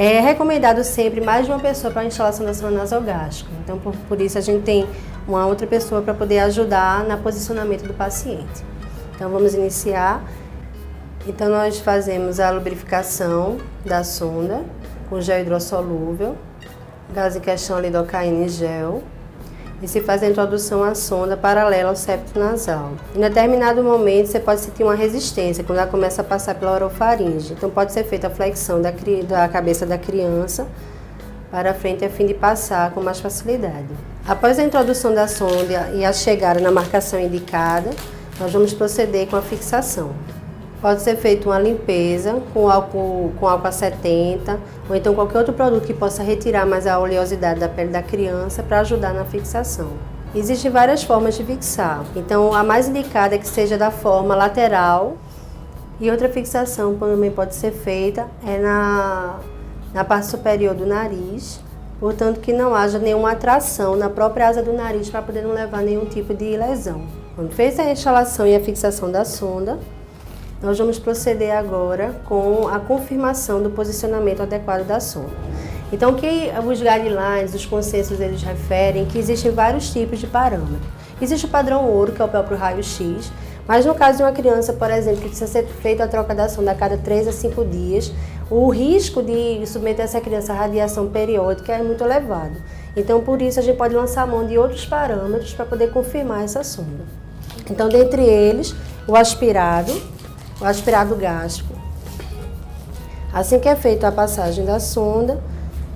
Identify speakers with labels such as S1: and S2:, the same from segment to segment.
S1: É recomendado sempre mais de uma pessoa para a instalação da sonda nasogástrica. Então, por isso a gente tem uma outra pessoa para poder ajudar no posicionamento do paciente. Então, vamos iniciar. Então, nós fazemos a lubrificação da sonda com gel hidrossolúvel, gás em questão lidocaína em gel, e se faz a introdução à sonda paralela ao septo nasal. Em determinado momento, você pode sentir uma resistência quando ela começa a passar pela orofaringe. Então, pode ser feita a flexão da cabeça da criança para frente a fim de passar com mais facilidade. Após a introdução da sonda e a chegada na marcação indicada, nós vamos proceder com a fixação. Pode ser feita uma limpeza com álcool a 70 ou então qualquer outro produto que possa retirar mais a oleosidade da pele da criança para ajudar na fixação. Existem várias formas de fixar, então a mais indicada é que seja da forma lateral e outra fixação também pode ser feita na parte superior do nariz, portanto que não haja nenhuma atração na própria asa do nariz para poder não levar nenhum tipo de lesão. Quando fez a instalação e a fixação da sonda, nós vamos proceder agora com a confirmação do posicionamento adequado da sonda. Então, que os guidelines, os consensos, eles referem que existem vários tipos de parâmetros. Existe o padrão ouro, que é o próprio raio-x, mas no caso de uma criança, por exemplo, que precisa ser feita a troca da sonda a cada 3 a 5 dias, o risco de submeter essa criança à radiação periódica é muito elevado. Então, por isso, a gente pode lançar mão de outros parâmetros para poder confirmar essa sonda. Então, dentre eles, o aspirado gástrico. Assim que é feita a passagem da sonda,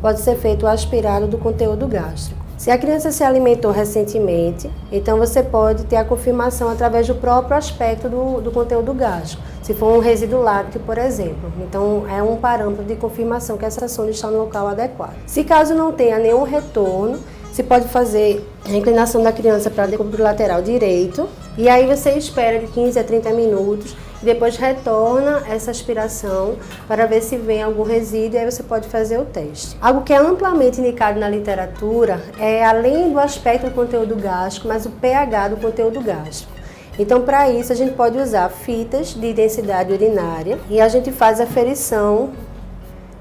S1: pode ser feito o aspirado do conteúdo gástrico. Se a criança se alimentou recentemente, então você pode ter a confirmação através do próprio aspecto do conteúdo gástrico. Se for um resíduo lácteo, por exemplo. Então, é um parâmetro de confirmação que essa sonda está no local adequado. Se caso não tenha nenhum retorno, se pode fazer a inclinação da criança para o lateral direito, e aí você espera de 15 a 30 minutos, e depois retorna essa aspiração para ver se vem algum resíduo, e aí você pode fazer o teste. Algo que é amplamente indicado na literatura é, além do aspecto do conteúdo gástrico, mas o pH do conteúdo gástrico. Então, para isso, a gente pode usar fitas de densidade urinária, e a gente faz a aferição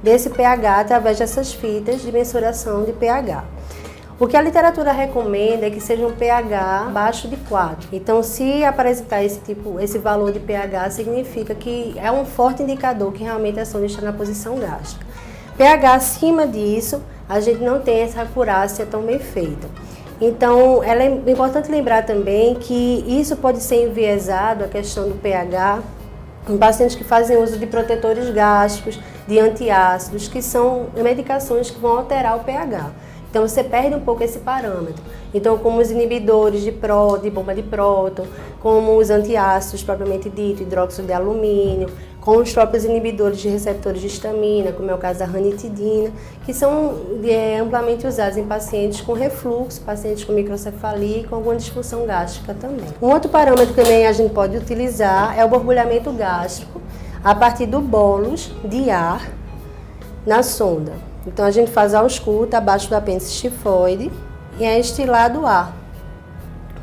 S1: desse pH através dessas fitas de mensuração de pH. O que a literatura recomenda é que seja um pH abaixo de 4. Então, se apresentar esse valor de pH, significa que é um forte indicador que realmente a sonda está na posição gástrica. pH acima disso, a gente não tem essa acurácia tão bem feita. Então, é importante lembrar também que isso pode ser enviesado, a questão do pH, em pacientes que fazem uso de protetores gástricos, de antiácidos, que são medicações que vão alterar o pH. Então, você perde um pouco esse parâmetro. Então, como os inibidores de bomba de próton, como os antiácidos propriamente dito, hidróxido de alumínio, com os próprios inibidores de receptores de histamina, como é o caso da ranitidina, que são amplamente usados em pacientes com refluxo, pacientes com microcefalia e com alguma disfunção gástrica também. Um outro parâmetro que também a gente pode utilizar é o borbulhamento gástrico, a partir do bolus de ar na sonda. Então, a gente faz a ausculta abaixo do apêndice tifoide e é estilado o ar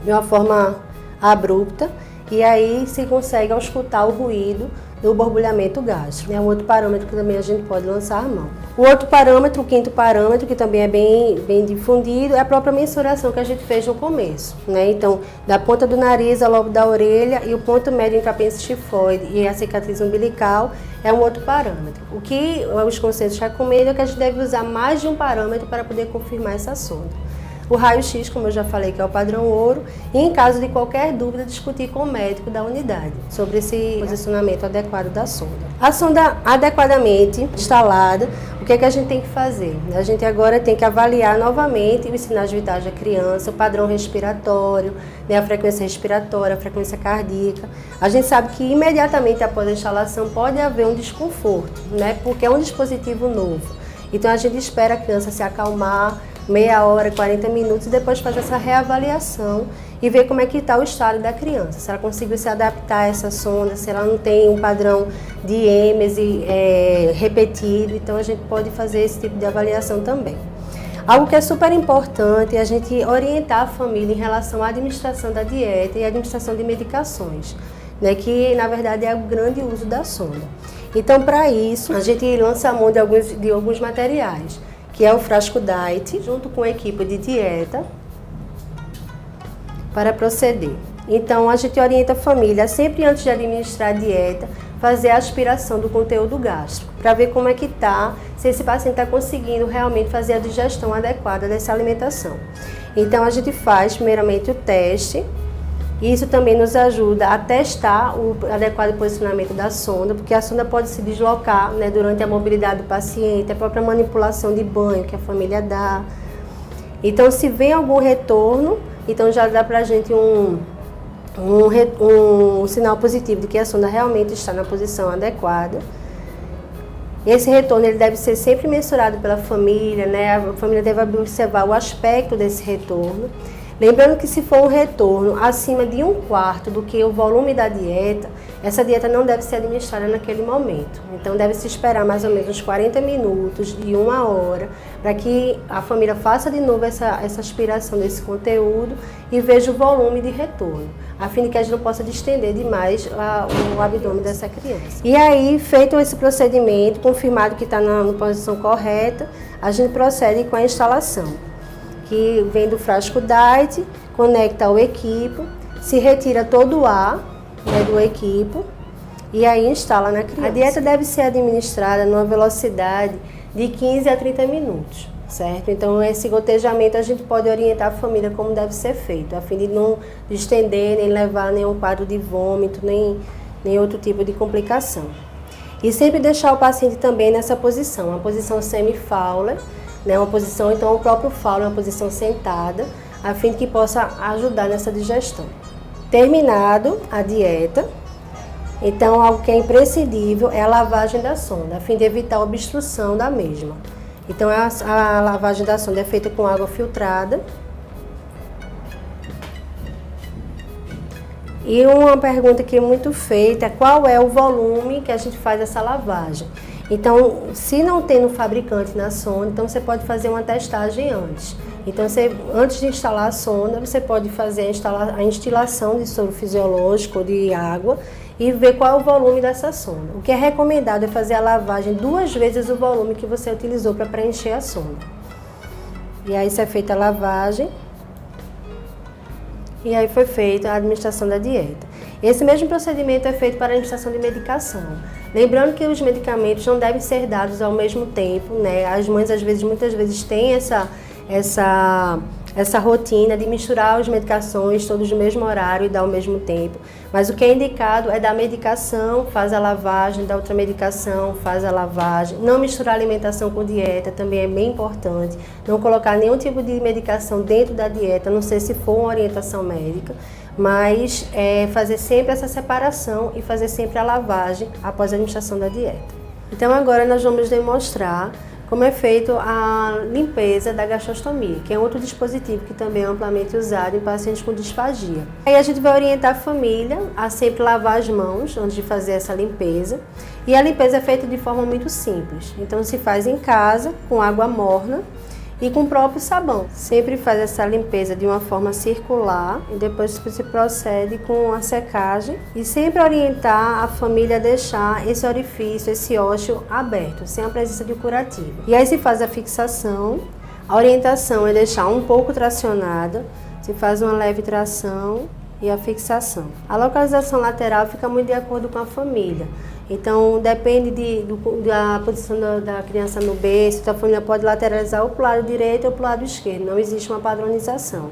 S1: de uma forma abrupta, e aí se consegue auscultar o ruído do borbulhamento gástrico. É um outro parâmetro que também a gente pode lançar a mão. O outro parâmetro, o quinto parâmetro, que também é bem difundido, é a própria mensuração que a gente fez no começo, né? Então, da ponta do nariz ao lobo da orelha e o ponto médio entre o apêndice tifoide e a cicatriz umbilical é um outro parâmetro. O que os consensos recomendam é que a gente deve usar mais de um parâmetro para poder confirmar essa sonda. O raio-x, como eu já falei, que é o padrão ouro, e em caso de qualquer dúvida, discutir com o médico da unidade sobre esse posicionamento adequado da sonda. A sonda adequadamente instalada, o que é que a gente tem que fazer? A gente agora tem que avaliar novamente os sinais vitais da criança, o padrão respiratório, né, a frequência respiratória, a frequência cardíaca. A gente sabe que imediatamente após a instalação pode haver um desconforto, né, porque é um dispositivo novo. Então a gente espera a criança se acalmar, meia hora, 40 minutos, e depois faz essa reavaliação e ver como é que está o estado da criança. Se ela conseguiu se adaptar a essa sonda, se ela não tem um padrão de êmese repetido, então a gente pode fazer esse tipo de avaliação também. Algo que é super importante é a gente orientar a família em relação à administração da dieta e à administração de medicações, né, que na verdade é o grande uso da sonda. Então, para isso, a gente lança a mão de alguns materiais, que é o frasco Diet, junto com a equipe de dieta, para proceder. Então, a gente orienta a família, sempre antes de administrar a dieta, fazer a aspiração do conteúdo gástrico, para ver como é que está, se esse paciente está conseguindo realmente fazer a digestão adequada dessa alimentação. Então, a gente faz primeiramente o teste, e isso também nos ajuda a testar o adequado posicionamento da sonda, porque a sonda pode se deslocar, né, durante a mobilidade do paciente, a própria manipulação de banho que a família dá. Então, se vem algum retorno, então já dá para a gente um sinal positivo de que a sonda realmente está na posição adequada. Esse retorno ele deve ser sempre mensurado pela família, né? A família deve observar o aspecto desse retorno. Lembrando que se for um retorno acima de 1/4 do que o volume da dieta, essa dieta não deve ser administrada naquele momento. Então deve se esperar mais ou menos uns 40 minutos de 1 hora, para que a família faça de novo essa aspiração desse conteúdo e veja o volume de retorno, a fim de que a gente não possa distender demais o abdômen dessa criança. E aí, feito esse procedimento, confirmado que está na posição correta, a gente procede com a instalação, que vem do frasco Diet, conecta ao equipo, se retira todo o ar, né, do equipo e aí instala na criança. A dieta deve ser administrada numa velocidade de 15 a 30 minutos, certo? Então, esse gotejamento a gente pode orientar a família como deve ser feito, a fim de não estender, nem levar nenhum quadro de vômito, nem outro tipo de complicação. E sempre deixar o paciente também nessa posição, uma posição semi-Fowler, né, uma posição, então o próprio Fowler é uma posição sentada, a fim de que possa ajudar nessa digestão. Terminado a dieta, então algo que é imprescindível é a lavagem da sonda, a fim de evitar a obstrução da mesma. Então a lavagem da sonda é feita com água filtrada. E uma pergunta que é muito feita é qual é o volume que a gente faz essa lavagem. Então, se não tem no fabricante na sonda, então você pode fazer uma testagem antes. Então, antes de instalar a sonda, você pode fazer a instilação de soro fisiológico de água e ver qual é o volume dessa sonda. O que é recomendado é fazer a lavagem 2 vezes o volume que você utilizou para preencher a sonda. E aí, isso é feita a lavagem. E aí foi feita a administração da dieta. Esse mesmo procedimento é feito para a administração de medicação. Lembrando que os medicamentos não devem ser dados ao mesmo tempo, né? As mães, muitas vezes, têm essa rotina de misturar as medicações todos no mesmo horário e dar ao mesmo tempo. Mas o que é indicado é dar medicação, faz a lavagem, dá outra medicação, faz a lavagem. Não misturar alimentação com dieta também é bem importante. Não colocar nenhum tipo de medicação dentro da dieta, não sei se for uma orientação médica, mas fazer sempre essa separação e fazer sempre a lavagem após a administração da dieta. Então agora nós vamos demonstrar como é feito a limpeza da gastrostomia, que é outro dispositivo que também é amplamente usado em pacientes com disfagia. Aí a gente vai orientar a família a sempre lavar as mãos antes de fazer essa limpeza. E a limpeza é feita de forma muito simples. Então se faz em casa, com água morna e com o próprio sabão. Sempre faz essa limpeza de uma forma circular e depois você procede com a secagem e sempre orientar a família a deixar esse orifício, esse ósseo aberto, sem a presença de curativo. E aí se faz a fixação, a orientação é deixar um pouco tracionada, se faz uma leve tração e a fixação. A localização lateral fica muito de acordo com a família. Então, depende da posição da criança no berço, então a família pode lateralizar ou para o lado direito ou para o lado esquerdo, não existe uma padronização.